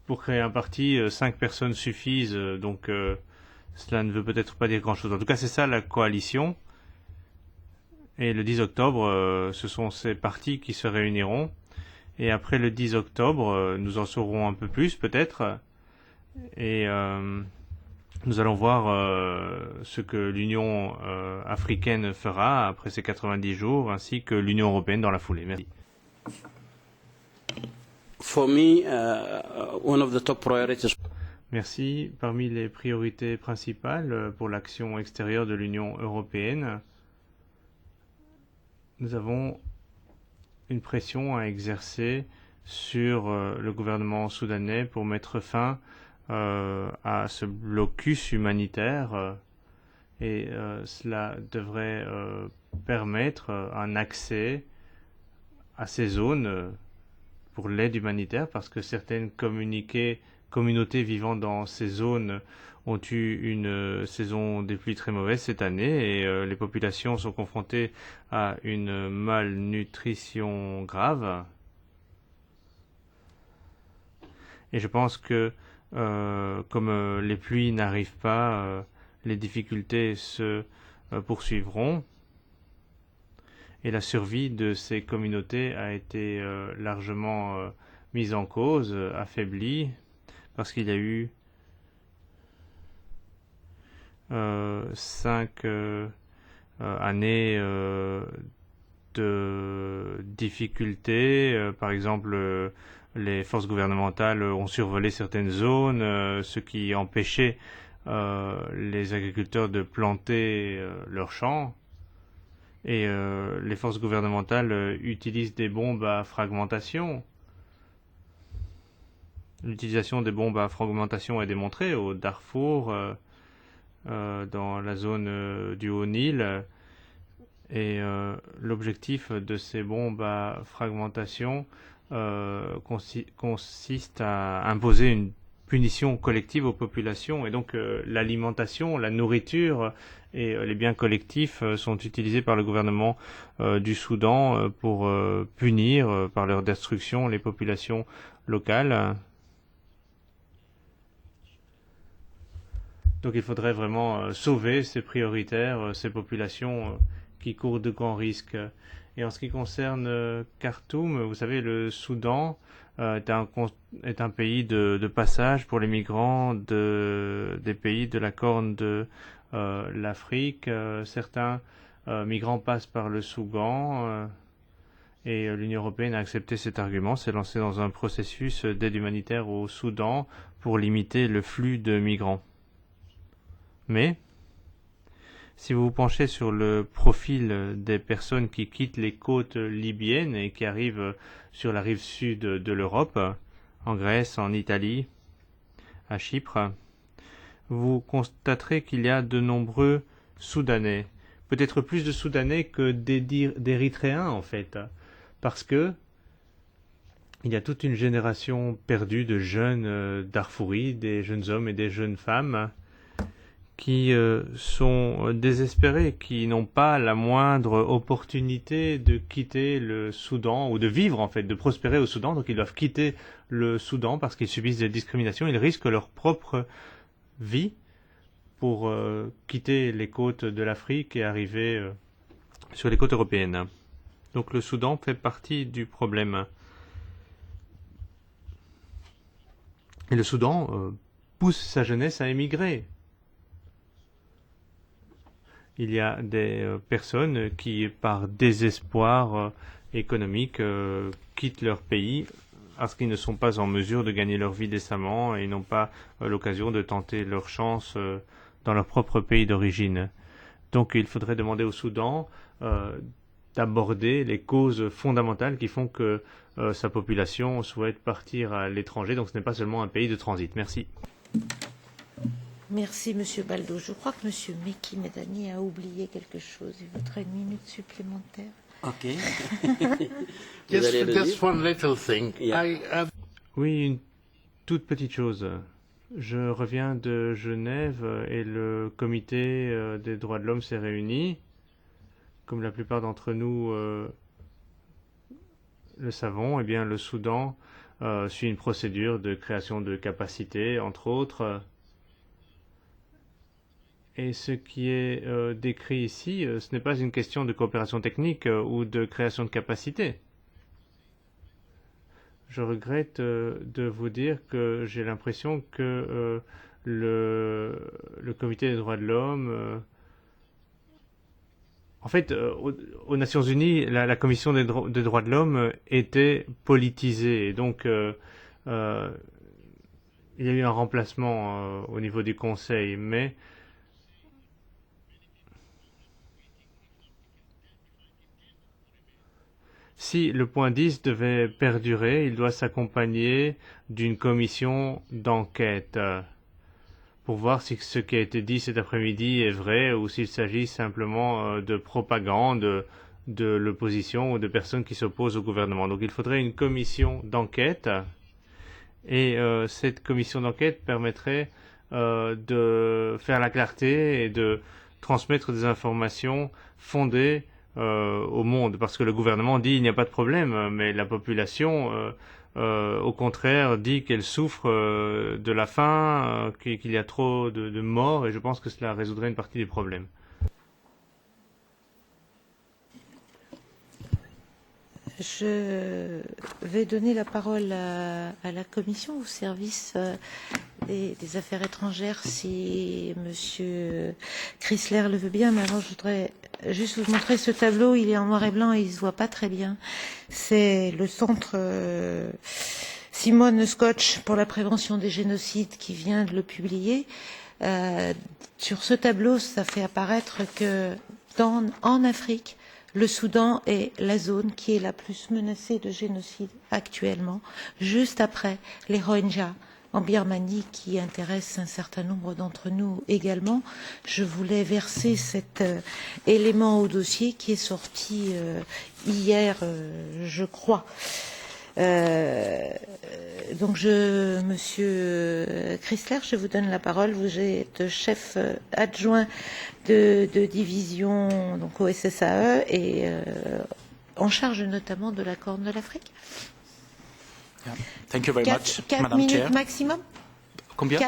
pour créer un parti, 5 personnes suffisent, donc cela ne veut peut-être pas dire grand-chose. En tout cas, c'est ça la coalition. Et le 10 octobre, ce sont ces partis qui se réuniront. Et après le 10 octobre, nous en saurons un peu plus peut-être. Et nous allons voir ce que l'Union africaine fera après ces 90 jours, ainsi que l'Union européenne dans la foulée. Merci. For me, one of the top priorities. Merci. Parmi les priorités principales pour l'action extérieure de l'Union européenne, nous avons une pression à exercer sur le gouvernement soudanais pour mettre fin à ce blocus humanitaire et cela devrait permettre un accès à ces zones pour l'aide humanitaire parce que certaines communautés vivant dans ces zones ont eu une saison des pluies très mauvaise cette année et les populations sont confrontées à une malnutrition grave. Et je pense que comme les pluies n'arrivent pas, les difficultés se poursuivront. Et la survie de ces communautés a été largement mise en cause, affaiblie, parce qu'il y a eu 5 années de difficultés. Par exemple, les forces gouvernementales ont survolé certaines zones, ce qui empêchait les agriculteurs de planter leurs champs. Et les forces gouvernementales utilisent des bombes à fragmentation. L'utilisation des bombes à fragmentation est démontrée au Darfour, dans la zone du Haut-Nil. Et l'objectif de ces bombes à fragmentation consiste à imposer une punition collective aux populations. Et donc l'alimentation, la nourriture et les biens collectifs sont utilisés par le gouvernement du Soudan pour punir par leur destruction les populations locales. Donc il faudrait vraiment sauver ces prioritaires, ces populations qui courent de grands risques. Et en ce qui concerne Khartoum, vous savez, le Soudan est un pays de passage pour les migrants des pays de la Corne de l'Afrique. Certains migrants passent par le Soudan et l'Union européenne a accepté cet argument, s'est lancée dans un processus d'aide humanitaire au Soudan pour limiter le flux de migrants. Mais si vous vous penchez sur le profil des personnes qui quittent les côtes libyennes et qui arrivent sur la rive sud de l'Europe, en Grèce, en Italie, à Chypre, vous constaterez qu'il y a de nombreux Soudanais, peut-être plus de Soudanais que d'Érythréens en fait, parce que il y a toute une génération perdue de jeunes Darfouris, des jeunes hommes et des jeunes femmes qui sont désespérés, qui n'ont pas la moindre opportunité de quitter le Soudan, ou de vivre en fait, de prospérer au Soudan, donc ils doivent quitter le Soudan parce qu'ils subissent des discriminations, ils risquent leur propre vie pour quitter les côtes de l'Afrique et arriver sur les côtes européennes. Donc le Soudan fait partie du problème. Et le Soudan pousse sa jeunesse à émigrer. Il y a des personnes qui, par désespoir économique, quittent leur pays parce qu'ils ne sont pas en mesure de gagner leur vie décemment et n'ont pas l'occasion de tenter leur chance dans leur propre pays d'origine. Donc il faudrait demander au Soudan d'aborder les causes fondamentales qui font que sa population souhaite partir à l'étranger. Donc ce n'est pas seulement un pays de transit. Merci. Merci, Monsieur Baldo. Je crois que Monsieur Meki Medani a oublié quelque chose. Il voudrait une minute supplémentaire. Ok. Just one little thing. Yeah. Oui, une toute petite chose. Je reviens de Genève et le comité des droits de l'homme s'est réuni. Comme la plupart d'entre nous le savons, eh bien, le Soudan suit une procédure de création de capacités, entre autres. Et ce qui est décrit ici, ce n'est pas une question de coopération technique ou de création de capacités. Je regrette de vous dire que j'ai l'impression que le Comité des droits de l'homme, en fait, aux Nations Unies, la Commission des droits de l'homme était politisée. Et donc, il y a eu un remplacement au niveau du Conseil, mais si le point 10 devait perdurer, il doit s'accompagner d'une commission d'enquête pour voir si ce qui a été dit cet après-midi est vrai ou s'il s'agit simplement de propagande de l'opposition ou de personnes qui s'opposent au gouvernement. Donc il faudrait une commission d'enquête et cette commission d'enquête permettrait de faire la clarté et de transmettre des informations fondées au monde, parce que le gouvernement dit il n'y a pas de problème, mais la population, au contraire, dit qu'elle souffre de la faim, qu'il y a trop de morts, et je pense que cela résoudrait une partie des problèmes. Je vais donner la parole à la Commission, au service des affaires étrangères, si Monsieur Chrysler le veut bien. Mais avant, je voudrais juste vous montrer ce tableau. Il est en noir et blanc et il se voit pas très bien. C'est le centre Simone Scotch pour la prévention des génocides qui vient de le publier. Sur ce tableau, ça fait apparaître que en Afrique, le Soudan est la zone qui est la plus menacée de génocide actuellement, juste après les Rohingyas en Birmanie, qui intéressent un certain nombre d'entre nous également. Je voulais verser cet élément au dossier qui est sorti hier, je crois. Donc, Monsieur Chrysler, je vous donne la parole. Vous êtes chef adjoint de division donc au SSAE et en charge notamment de la Corne de l'Afrique. Yeah. Thank you very much, 4 Madam minutes Chair. maximum. Combien?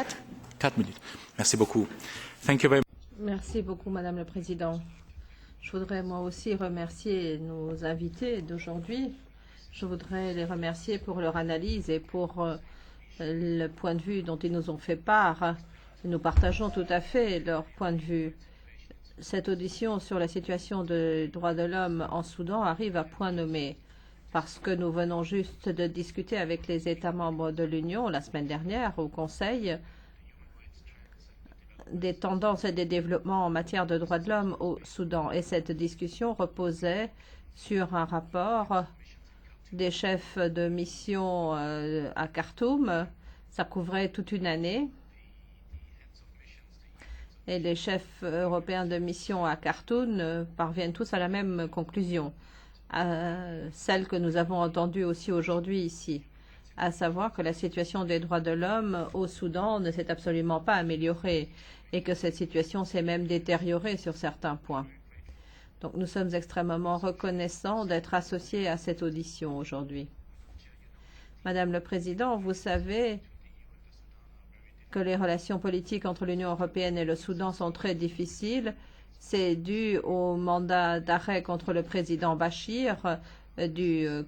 4 minutes. Merci beaucoup. Thank you very Merci beaucoup, Madame le Président. Je voudrais moi aussi remercier nos invités d'aujourd'hui. Je voudrais les remercier pour leur analyse et pour le point de vue dont ils nous ont fait part. Nous partageons tout à fait leur point de vue. Cette audition sur la situation des droits de l'homme en Soudan arrive à point nommé parce que nous venons juste de discuter avec les États membres de l'Union la semaine dernière au Conseil des tendances et des développements en matière de droits de l'homme au Soudan. Et cette discussion reposait sur un rapport des chefs de mission à Khartoum. Ça couvrait toute une année. Et les chefs européens de mission à Khartoum parviennent tous à la même conclusion, celle que nous avons entendue aussi aujourd'hui ici, à savoir que la situation des droits de l'homme au Soudan ne s'est absolument pas améliorée et que cette situation s'est même détériorée sur certains points. Donc nous sommes extrêmement reconnaissants d'être associés à cette audition aujourd'hui. Madame le Président, vous savez que les relations politiques entre l'Union européenne et le Soudan sont très difficiles. C'est dû au mandat d'arrêt contre le président Bachir de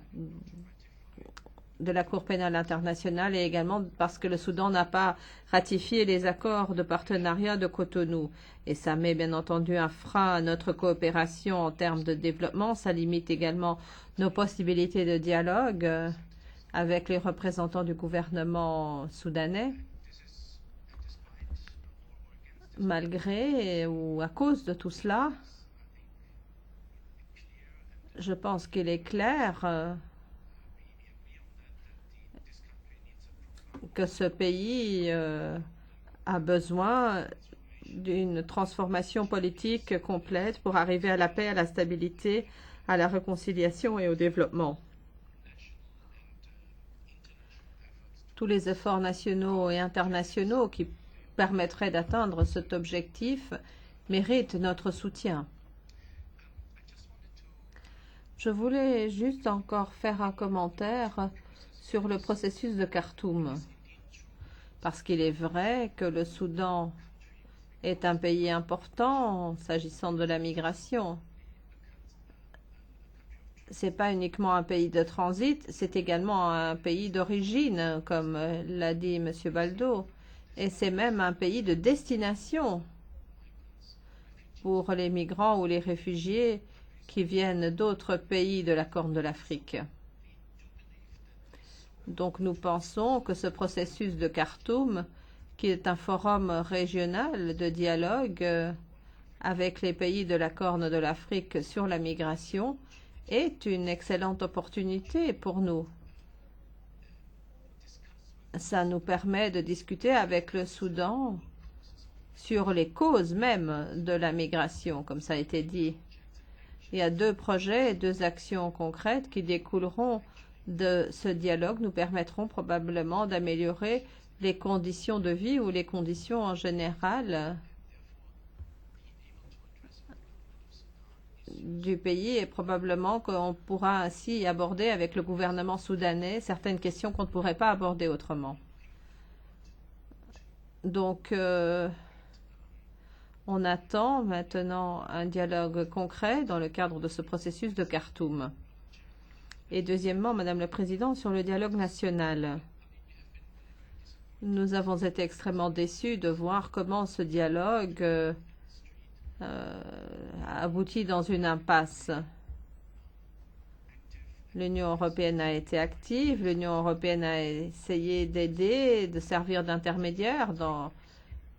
la Cour pénale internationale et également parce que le Soudan n'a pas ratifié les accords de partenariat de Cotonou. Et ça met bien entendu un frein à notre coopération en termes de développement. Ça limite également nos possibilités de dialogue avec les représentants du gouvernement soudanais. Malgré ou à cause de tout cela, je pense qu'il est clair que ce pays a besoin d'une transformation politique complète pour arriver à la paix, à la stabilité, à la réconciliation et au développement. Tous les efforts nationaux et internationaux qui permettrait d'atteindre cet objectif mérite notre soutien. Je voulais juste encore faire un commentaire sur le processus de Khartoum. Parce qu'il est vrai que le Soudan est un pays important s'agissant de la migration. Ce n'est pas uniquement un pays de transit, c'est également un pays d'origine, comme l'a dit M. Baldo. Et c'est même un pays de destination pour les migrants ou les réfugiés qui viennent d'autres pays de la Corne de l'Afrique. Donc nous pensons que ce processus de Khartoum, qui est un forum régional de dialogue avec les pays de la Corne de l'Afrique sur la migration, est une excellente opportunité pour nous. Ça nous permet de discuter avec le Soudan sur les causes même de la migration, comme ça a été dit. Il y a 2 projets et 2 actions concrètes qui découleront de ce dialogue, nous permettront probablement d'améliorer les conditions de vie ou les conditions en général du pays, et probablement qu'on pourra ainsi aborder avec le gouvernement soudanais certaines questions qu'on ne pourrait pas aborder autrement. Donc, on attend maintenant un dialogue concret dans le cadre de ce processus de Khartoum. Et deuxièmement, Madame la Présidente, sur le dialogue national. Nous avons été extrêmement déçus de voir comment ce dialogue aboutit dans une impasse. L'Union européenne a été active, l'Union européenne a essayé d'aider, de servir d'intermédiaire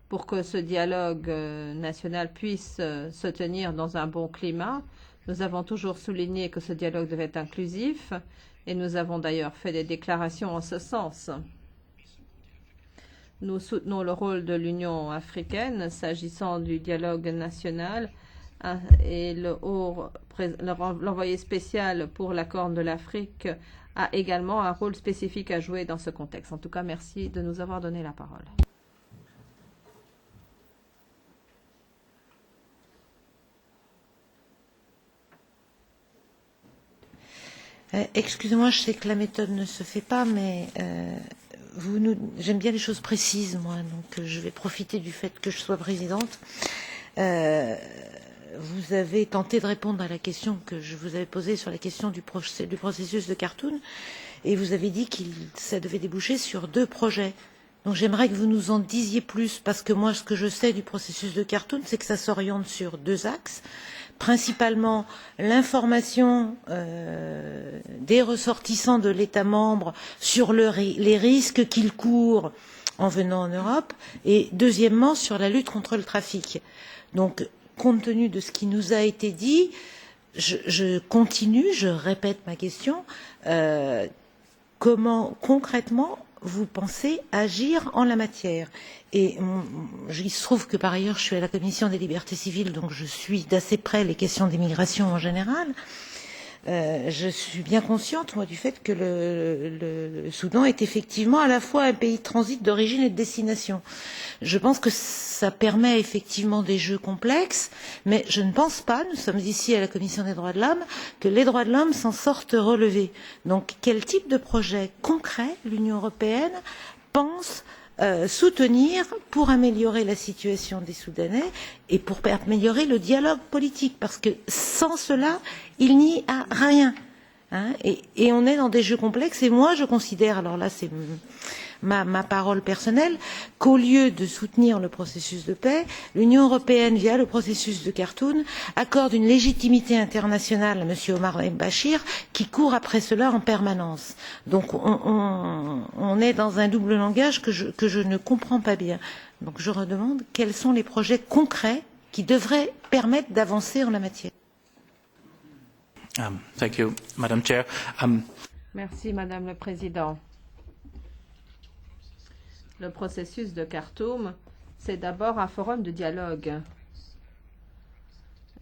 pour que ce dialogue national puisse se tenir dans un bon climat. Nous avons toujours souligné que ce dialogue devait être inclusif et nous avons d'ailleurs fait des déclarations en ce sens. Nous soutenons le rôle de l'Union africaine s'agissant du dialogue national et l'envoyé spécial pour la Corne de l'Afrique a également un rôle spécifique à jouer dans ce contexte. En tout cas, merci de nous avoir donné la parole. Excusez-moi, je sais que la méthode ne se fait pas, mais j'aime bien les choses précises, moi, donc je vais profiter du fait que je sois présidente. Vous avez tenté de répondre à la question que je vous avais posée sur la question du processus de Khartoum, et vous avez dit que ça devait déboucher sur 2 projets. Donc j'aimerais que vous nous en disiez plus, parce que moi, ce que je sais du processus de Khartoum, c'est que ça s'oriente sur 2 axes. Principalement l'information des ressortissants de l'État membre sur les risques qu'ils courent en venant en Europe, et deuxièmement sur la lutte contre le trafic. Donc, compte tenu de ce qui nous a été dit, je continue, je répète ma question. Comment concrètement vous pensez agir en la matière? Et il se trouve que par ailleurs je suis à la commission des libertés civiles, donc je suis d'assez près les questions d'immigration en général. Je suis bien consciente, moi, du fait que le Soudan est effectivement à la fois un pays de transit, d'origine et de destination. Je pense que ça permet effectivement des jeux complexes, mais je ne pense pas, nous sommes ici à la Commission des droits de l'homme, que les droits de l'homme s'en sortent relevés. Donc, quel type de projet concret l'Union européenne pense soutenir pour améliorer la situation des Soudanais et pour améliorer le dialogue politique, parce que sans cela, il n'y a rien. Et on est dans des jeux complexes, et moi je considère, alors là c'est ma parole personnelle, qu'au lieu de soutenir le processus de paix, l'Union européenne, via le processus de Khartoum, accorde une légitimité internationale à M. Omar el-Béchir, qui court après cela en permanence. Donc on est dans un double langage que je ne comprends pas bien. Donc je redemande quels sont les projets concrets qui devraient permettre d'avancer en la matière. Thank you, Madam Chair. Merci, Madame le Président. Le processus de Khartoum, c'est d'abord un forum de dialogue.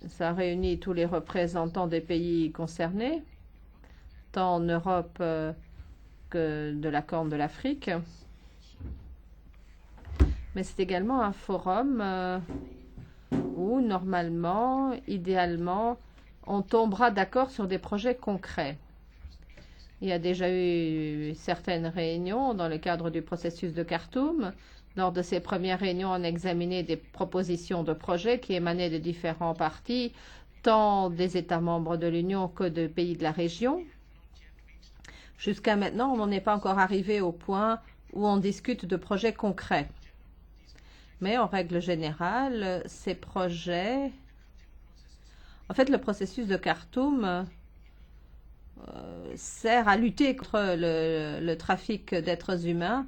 Ça réunit tous les représentants des pays concernés, tant en Europe que de la Corne de l'Afrique. Mais c'est également un forum où, normalement, idéalement, on tombera d'accord sur des projets concrets. Il y a déjà eu certaines réunions dans le cadre du processus de Khartoum. Lors de ces premières réunions, on a examiné des propositions de projets qui émanaient de différents partis, tant des États membres de l'Union que de pays de la région. Jusqu'à maintenant, on n'en est pas encore arrivé au point où on discute de projets concrets. Mais en règle générale, ces projets... En fait, le processus de Khartoum sert à lutter contre le trafic d'êtres humains.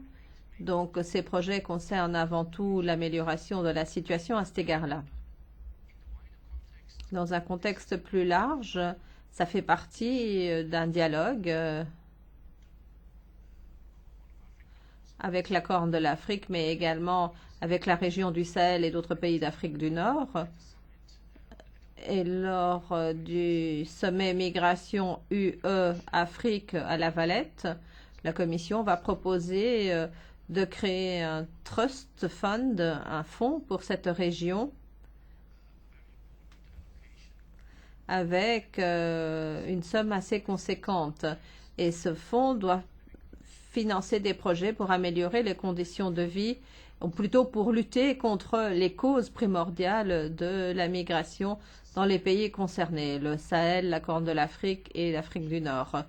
Donc, ces projets concernent avant tout l'amélioration de la situation à cet égard-là. Dans un contexte plus large, ça fait partie d'un dialogue avec la Corne de l'Afrique, mais également avec la région du Sahel et d'autres pays d'Afrique du Nord. Et lors du sommet migration UE-Afrique à La Valette, la Commission va proposer de créer un trust fund, un fonds pour cette région, avec une somme assez conséquente. Et ce fonds doit financer des projets pour améliorer les conditions de vie, ou plutôt pour lutter contre les causes primordiales de la migration dans les pays concernés, le Sahel, la Corne de l'Afrique et l'Afrique du Nord.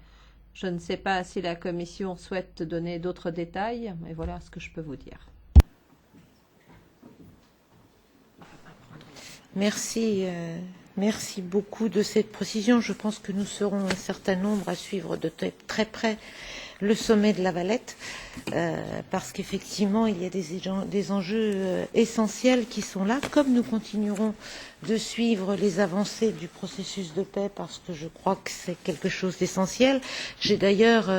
Je ne sais pas si la Commission souhaite donner d'autres détails, mais voilà ce que je peux vous dire. Merci. Merci beaucoup de cette précision. Je pense que nous serons un certain nombre à suivre de très près le sommet de La Valette, parce qu'effectivement, il y a des enjeux essentiels qui sont là, comme nous continuerons de suivre les avancées du processus de paix, parce que je crois que c'est quelque chose d'essentiel. J'ai d'ailleurs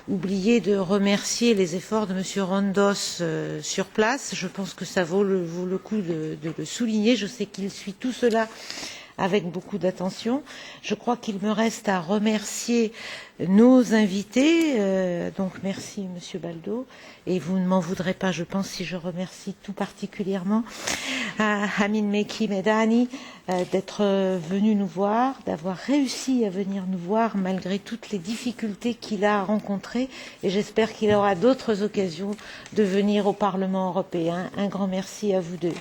oublié de remercier les efforts de M. Rondos sur place. Je pense que ça vaut le coup de le souligner. Je sais qu'il suit tout cela avec beaucoup d'attention. Je crois qu'il me reste à remercier nos invités. Donc merci Monsieur Baldo. Et vous ne m'en voudrez pas, je pense, si je remercie tout particulièrement Amin Mekki Medani d'être venu nous voir, d'avoir réussi à venir nous voir malgré toutes les difficultés qu'il a rencontrées. Et j'espère qu'il aura d'autres occasions de venir au Parlement européen. Un grand merci à vous deux.